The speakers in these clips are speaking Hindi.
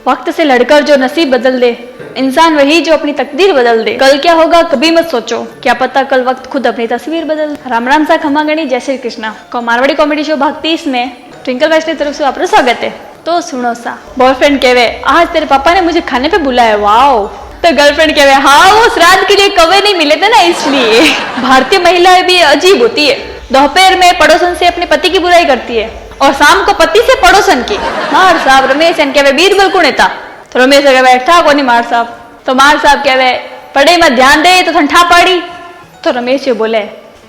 वक्त से लड़कर जो नसीब बदल दे, इंसान वही जो अपनी तकदीर बदल दे। कल क्या होगा कभी मत सोचो, क्या पता कल वक्त खुद अपनी तस्वीर बदल। राम राम सा खमा गणी, जय श्री कृष्णा। मारवाड़ी कॉमेडी शो भाग 30 में ट्विंकल वैष्णव की तरफ से आपका स्वागत है। तो सुनो सा, बॉयफ्रेंड कहवे आज तेरे पापा ने मुझे खाने पे बुलाया, वाओ। तो गर्लफ्रेंड कहवे हाँ वो श्राद्ध के लिए कवे नहीं मिले थे ना इसलिए। भारतीय महिलाएं भी अजीब होती है, दोपहर में पड़ोसन से अपने पति की बुराई करती है और शाम को पति से पड़ोसन की। मार साहब रमेश कहवे बीरबल कौन था? तो रमेश कहवे ठा कोनी मार साहब। तो मार साहब कहवे पढ़े में ध्यान दे तो ठा पाड़ी। तो रमेश बोले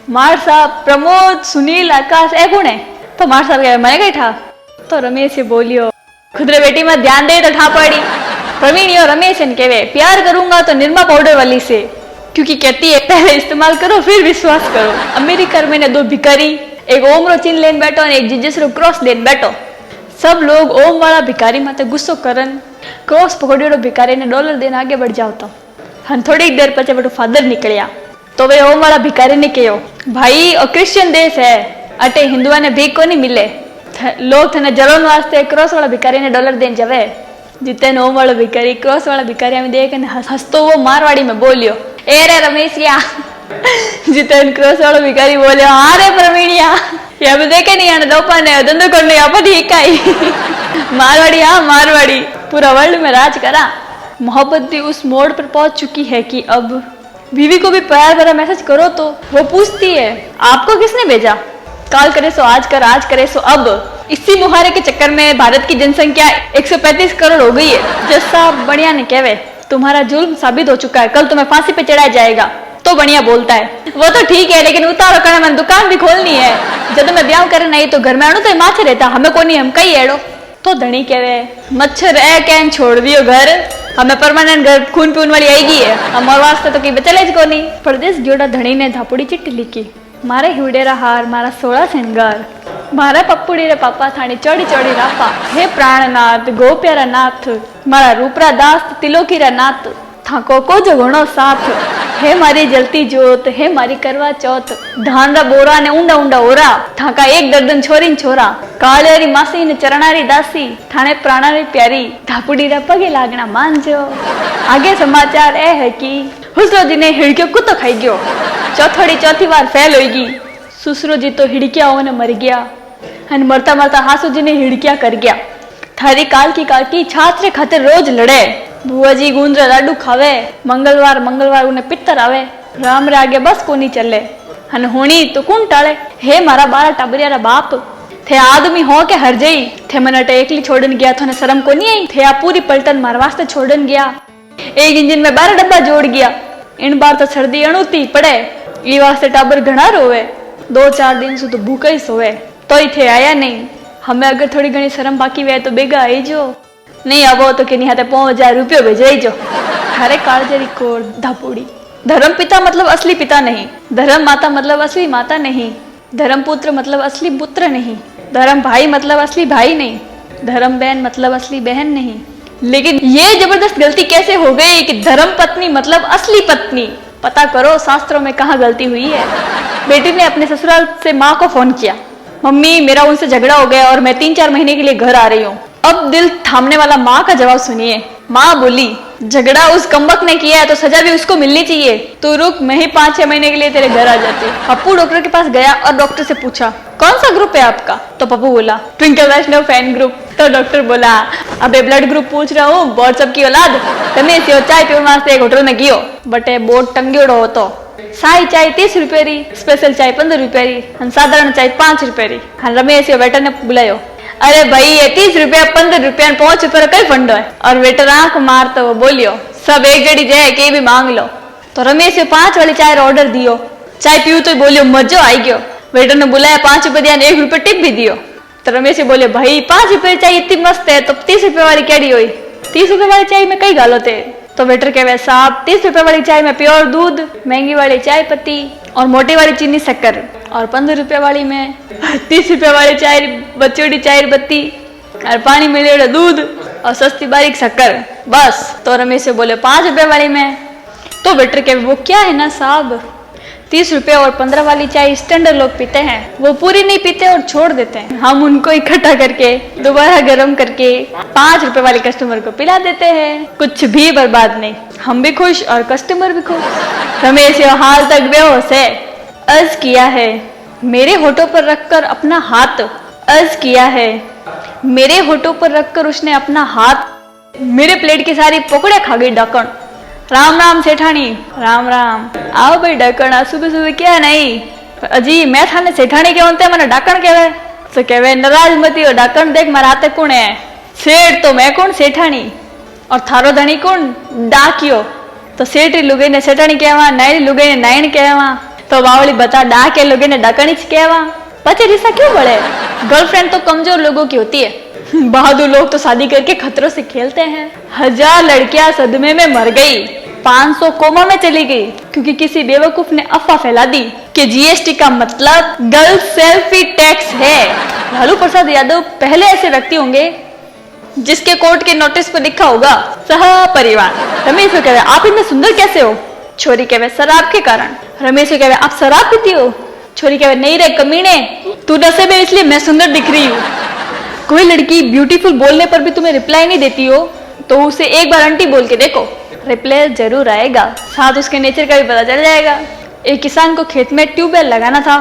मार साहब प्रमोद सुनील आकाश ए कौन है? तो मार साहब कहवे मैं गई ठा। तो रमेश बोलियो खुदरे बेटी में ध्यान दे तो ठा पड़ी। प्रवीण रमेश कहवे प्यार करूंगा तो निरमा पाउडर वाली से, क्योंकि कहती है पहले इस्तेमाल करो फिर विश्वास करो। अमेरिका में ने दो भिखारी, एक ओम रो चिन्ह लेन बैठो और एक जीजस रो क्रॉस लेन बैठो। सब लोग ओम वाला भिखारी माते गुस्सो करन, क्रॉस पकड़ियो भिखारी ने डॉलर देने आगे बढ़ जाओ। तो हम थोड़ी देर पचे बेटो फादर निकलिया तो वे ओम वाला भिखारी ने कहो भाई और क्रिश्चियन देश है, अटे हिंदुआ ने भीख को नहीं मिले, लोग थे जलन वास्ते क्रॉस वाला भिखारी ने डॉलर देने जावे। जितने ओम वाला भिखारी क्रॉस वाला भिखारी में देख हंसतो वो मारवाड़ी में बोलियो ए रे रमेशिया। जितने क्रॉस वाला भिखारी बोले हाँ रे प्रवीणिया, ये भी देखे नहीं आने दोपा ने धंधो करने अपन ठीक आई। मारवाड़ी हाँ मारवाड़ी पूरा वर्ल्ड में राज करा। मोहब्बत भी उस मोड़ पर पहुंच चुकी है कि अब बीवी को भी प्यार भरा मैसेज करो तो वो पूछती है आपको किसने भेजा? काल करे सो आज कर, आज करे सो अब। इसी मुहारे के चक्कर में भारत की जनसंख्या 135 करोड़ हो गई है। जैसा बढ़िया ने कहवे तुम्हारा जुल्म साबित हो चुका है, कल तुम्हें फांसी पे चढ़ाया जाएगा। तो बढ़िया बोलता है वो तो ठीक है लेकिन उतारो करने मैंने दुकान भी खोलनी है, जब मैं ब्याह करे नहीं तो घर में आनो तो माछे रहता हमें को नहीं हम कई एड़ो। तो धनी कहवे मच्छर ए कैन छोड़ दियो घर, हमें परमानेंट घर खून पीने वाली आएगी है, हमारे वास्ते तो कहीं चले को नहीं। परदेश जोड़ा धनी ने धापुड़ी चिट्ठी लिखी मारे हिवडेरा हार मारा 16 सिंगार, मारा पप्पुड़ी रे पापा थानी चौड़ी चौड़ी रापा। हे प्राणनाथ गो प्यारा नाथ, मारा रूपरा दास तिलोकी रा नाथ, थाको को जो घणो साथ। हे मारी जलती जोत, हे मारी करवा चौथ, धान रा बोरा ने ऊंडा ऊंडा ओरा, थाका एक दर्दन छोरी छोरा। कालियारी मासी ने चरणारी दासी, थाने प्राणारी प्यारी, धापुड़ी रा पगे लागना मानजो। आगे समाचार ए है कि हुसरो जी ने हिड़क्यो कुत्तो खाई गयो, चौथी बार फैल होगी। सुसरो जी तो हिड़किया ने मर गया, हन मरता मरता हासू जी ने हिड़किया कर गया। थारी काल की छात्र खातिर रोज लड़े, बुआ जी गूंदरा लाडू खावे, मंगलवार उन्हें पित्तर आवे। राम रे आगे बस को नहीं चले, हन होनी तो कौन टाले। हे मारा 12 टाबरिया रा बाप, थे आदमी हो के हर जई, थे मन अटे एकली छोड़न गया थोने शर्म को नहीं आई, थे आ पूरी पलटन मार वास्ते छोड़न गया। एक इंजन में 12 डब्बा जोड़ गया, इन बार तो सर्दी अणुती पड़े, ई वास्ते टाबर घना रोवे, 2-4 दिन से तो भूखा ही सोवे। तो ही थे आया नहीं, हमें अगर थोड़ी घनी शर्म बाकी वे तो बेगा आई जो नहीं आवो तो कि नहीं हाथे 5000 रुपये भेज जो। हरे कालजरी कोर धापुड़ी। धर्म पिता मतलब असली पिता नहीं, धर्म माता मतलब असली माता नहीं, धर्म पुत्र मतलब असली पुत्र नहीं, धर्म भाई मतलब असली भाई नहीं, धर्म बहन मतलब असली बहन नहीं। लेकिन ये जबरदस्त गलती कैसे हो गई कि धर्म पत्नी मतलब असली पत्नी? पता करो शास्त्रों में कहाँ गलती हुई है। बेटी ने अपने ससुराल से माँ को फोन किया, मम्मी मेरा उनसे झगड़ा हो गया और मैं 3-4 महीने के लिए घर आ रही हूँ। अब दिल थामने वाला माँ का जवाब सुनिए। माँ बोली झगड़ा उस कमबख्त ने किया है तो सजा भी उसको मिलनी चाहिए, तू रुक मैं ही 5-6 महीने के लिए तेरे घर आ जाती हूँ। पप्पू डॉक्टर के पास गया और डॉक्टर से पूछा कौन सा ग्रुप है आपका? तो पप्पू बोला ट्विंकल वैष्णव फैन ग्रुप। तो डॉक्टर बोला अबे ब्लड ग्रुप पूछ रहा हूँ, व्हाट्सएप की औलाद, तने से चाय पीने वास्ते एक होटल में गियो, बटे बोर्ड टंगियोड़ो होतो, साई चाय 30 रुपये री, स्पेशल चाय 15 रुपये री, साधारण चाय 5 रुपये री। हाँ रमेश वेटर ने बुलायो, अरे भाई ये 30 रुपया 15 रुपया 5 रुपये कई फंडो है। और वेटर आंख मारते वो बोलियो सब एक जड़ी जाए के भी मांग लो। तो रमेश 5 वाली चाय ऑर्डर दियो, चाय पीऊ तो बोलियो मजो आई गयो। वेटर ने बुलाया 5 रुपये दिया 1 रुपये टिप भी दियो। तो रमेश बोले भाई 5 रुपये चाय इतनी मस्त है तो 30 रुपये वाली कैडी हुई, 30 रुपये वाली चाय में कई गालो थे। तो वेटर कहे साहब 30 रुपये वाली चाय में प्योर दूध, महंगी वाली चाय पत्ती और मोटी वाली चीनी शक्कर, और 15 रुपये वाली में 30 रुपये वाली चाय बचोड़ी चाय बत्ती और पानी मिलेड़ा दूध और सस्ती बारीक शक्कर बस। तो रमेश से बोले 5 रुपये वाली में। तो वेटर कहे वो क्या है ना साहब, 30 रुपए और 15 वाली चाय स्टैंडर्ड लोग पीते हैं, वो पूरी नहीं पीते और छोड़ देते हैं। हम उनको इकट्ठा करके दोबारा गर्म करके 5 रुपए वाले कस्टमर को पिला देते हैं। कुछ भी बर्बाद नहीं, हम भी खुश और कस्टमर भी खुश। रमेश ये हाल तक बेहोश है। अर्ज किया है मेरे होठों पर रखकर अपना हाथ, अर्ज किया है मेरे होठों पर रखकर उसने अपना हाथ, मेरे प्लेट की सारी पकड़े खा गई डाकण। राम राम सेठानी, राम राम। आओ भाई डाकण, सुबह सुबह क्या नहीं? अजी मैं थाने सेठानी कहते मैंने डाकण कहवे तो कहवे नाराज मती हो डाकण, देख मारा हाथे कौन है? सेठ तो मैं कौन सेठानी, और थारो धनी कौन? डाकियो। तो सेठी लुगाई ने सेठानी कहवा, नायरी लुगाई ने नायण कहवा, तो बावली बता डाके लुगाई ने डाकणी ज कहवा। पचे रिश्ता क्यों बढ़े? गर्लफ्रेंड तो कमजोर लोगों की होती है, बहादुर लोग तो शादी करके खतरों से खेलते हैं। 1000 लड़कियां सदमे में मर गई, 500 कोमा में चली गई, क्योंकि किसी बेवकूफ ने अफवाह फैला दी कि जीएसटी का मतलब गर्ल सेल्फी टैक्स है। लालू प्रसाद यादव पहले ऐसे व्यक्ति होंगे जिसके कोर्ट के नोटिस पर लिखा होगा सह परिवार। रमेश को कहवे आप इतने सुंदर कैसे हो? छोरी कहवे शराब के कारण। रमेश को कहवे आप शराब पीती हो? छोरी कहवे नहीं रे कमीने, तू नशे में इसलिए मैं सुंदर दिख रही हूँ। कोई लड़की ब्यूटीफुल बोलने पर भी तुम्हें रिप्लाई नहीं देती हो तो उसे एक बार आंटी बोल के देखो, रिप्लाई जरूर आएगा, साथ उसके नेचर का भी पता चल जाएगा। एक किसान को खेत में ट्यूबवेल लगाना था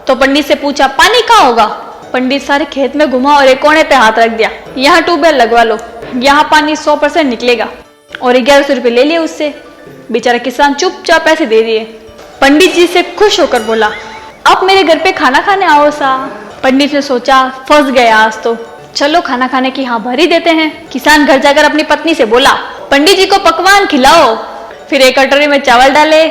तो पंडित से पूछा पानी कहाँ होगा? पंडित सारे खेत में घुमा और एक कोने पे हाथ रख दिया, यहाँ ट्यूबवेल लगवा लो, यहाँ पानी 100% निकलेगा, और 1100 रुपये ले लिए उससे। बेचारा किसान चुपचाप पैसे दे दिए। पंडित जी से खुश होकर बोला आप मेरे घर पे खाना खाने आओ सा। पंडित ने सोचा फंस गया आज तो, चलो खाना खाने की हाँ भर ही देते हैं। किसान घर जाकर अपनी पत्नी से बोला पंडित जी को पकवान खिलाओ। फिर एक कटोरी में चावल डाले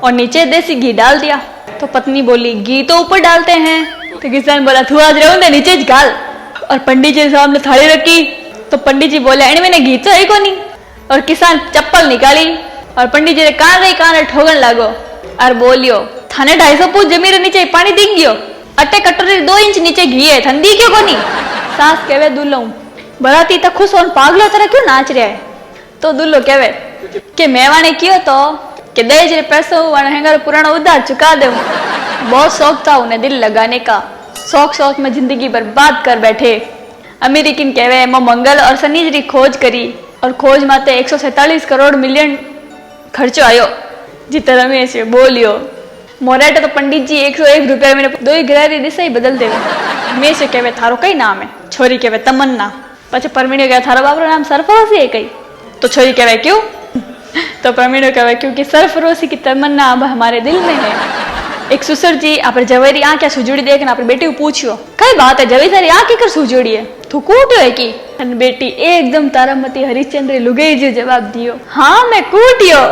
और नीचे देसी घी डाल दिया। तो पत्नी बोली घी तो ऊपर डालते हैं। तो किसान बोला तू आज रहूं नीचे गाल। और पंडित जी सामने थाली रखी तो पंडित जी बोले इनमें ने घी तो है को नहीं। और किसान चप्पल निकाली और पंडित जी ने कान ठोगन लागो और बोलियो थाने 250 फुट जमीन नीचे पानी दिख गयो, अटे कटोरी 2 इंच नीचे घी है, ठंडी क्यों कोनी? सास कहवे दुल्लो बराती तक खुश होन पागलो तरह क्यों नाच रहा है? तो दुल्लो कहवे कि मेवाने कियो तो कि दहेज रे पैसों वणहेंगर पुराना उधार चुका दे। बहुत शौक था उन्हें दिल लगाने का, शौक में जिंदगी बर्बाद कर बैठे। अमेरिकन कहवे मैं मंगल और शनि री खोज करी और खोज माते 147 करोड़ मिलियन खर्चो आयो। जिते रमेश बोलियो मोरेटे तो पंडित जी 101 रुपया मैंने 2 ग्रह री दिशा ही बदल देवे। रमेश कहवे थारो कई नाम है? छोरी कहवे तमन्ना। पछे परमीणियो कहवे थारो बापरो नाम सरफरोशी है कई? तो छोरी कहवे क्यों? तो परमीणियो कहवे क्योंकि सरफरोशी की तमन्ना अब हमारे दिल में है। एक सुसर जी आप जवेरी आ क्या सुजोड़ी देखना अपनी बेटी को पूछियो कई बात है जवेरी सारी आ क्या सुजोड़ी है तू कूट्यो है की? बेटी एकदम तारामती हरिश्चंद्र लुगाई जी जवाब दियो हाँ मैं कूट्यो।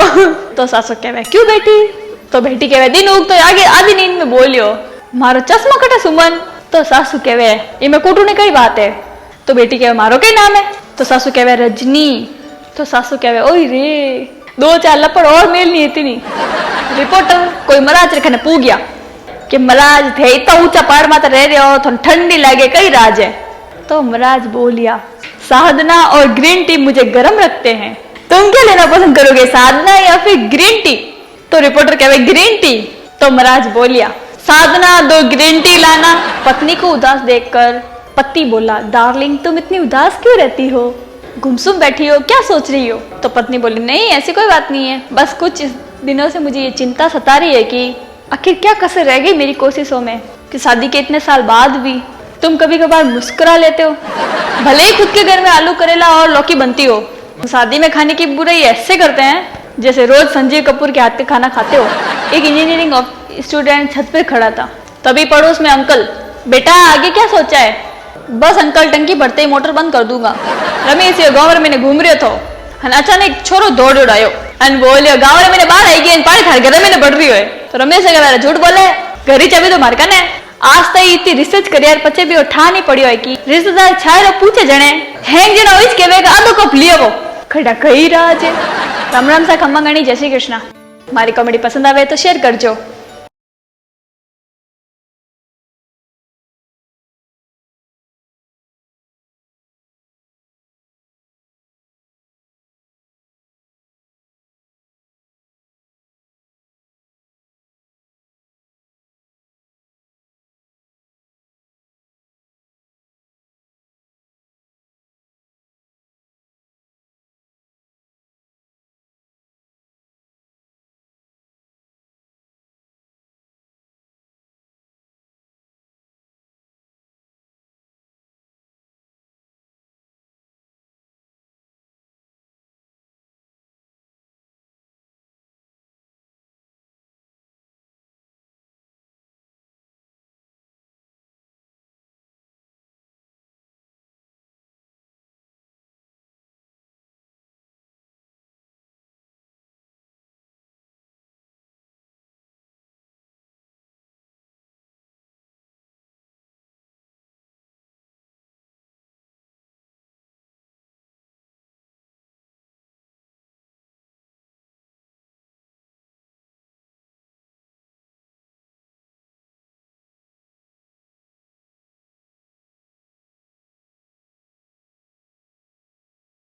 तो सासू कहवे क्यों बेटी? तो बेटी कहवे दिन उग तो आगे आधी नींद में बोलियो मारो चश्मा कटे सुमन। तो सासू कहवे ये मैं कूटू ने कई बात है। तो बेटी कहवे मारो कई नाम है? तो सासू कहवे रजनी। तो सासू कहवे ओई रे 2-4 लपड़ और मेल नहीं इतनी। रिपोर्टर कोई महाराज रखने पू गया कि महाराज थे इतना ऊंचा पहाड़ में रह रहे हो तो ठंडी लगे कई राज है? तो महाराज बोलिया साधना और ग्रीन टी मुझे गर्म रखते हैं, तुम क्या लेना पसंद करोगे साधना या फिर ग्रीन टी? तो रिपोर्टर कहवे ग्रीन टी। तो महाराज बोलिया साधना 2 ग्रीन टी लाना। पत्नी को उदास देखकर पति बोला डार्लिंग तुम इतनी उदास क्यों रहती हो, गुमसुम बैठी हो, क्या सोच रही हो? तो पत्नी बोली नहीं ऐसी कोई बात नहीं है, बस कुछ दिनों से मुझे ये चिंता सता रही है कि आखिर क्या कसर रह गई मेरी कोशिशों में कि शादी के इतने साल बाद भी तुम कभी कभार मुस्कुरा लेते हो। भले ही खुद के घर में आलू करेला और लौकी बनती हो, शादी में खाने की बुराई ऐसे करते हैं जैसे रोज संजीव कपूर के हाथ का खाना खाते हो। एक इंजीनियरिंग स्टूडेंट छत पर खड़ा था, तभी पड़ोस में अंकल बेटा आगे क्या सोचा है? बस अंकल टंकी भरते ही मोटर बंद कर दूंगा। रमेश ये गाँव में घूम रहे थो अचानक छोरो दौड़ आयो अन बोलियो गाँव में बाहर आई गई पानी थार घर में बढ़ रही है। तो रमेश झूठ बोले घरी चाबी तो मारका ने आज तक इतनी रिसर्च कर पचे भी ठा नहीं पड़ियो है कि रिश्तेदार छायरो पूछे जने हैंग जना होइस केवे का आधो कप लियो वो खड़ा कई राज। राम राम सा खम्मा गणी जय श्री कृष्णा। हमारी कॉमेडी पसंद आवे तो शेयर करजो।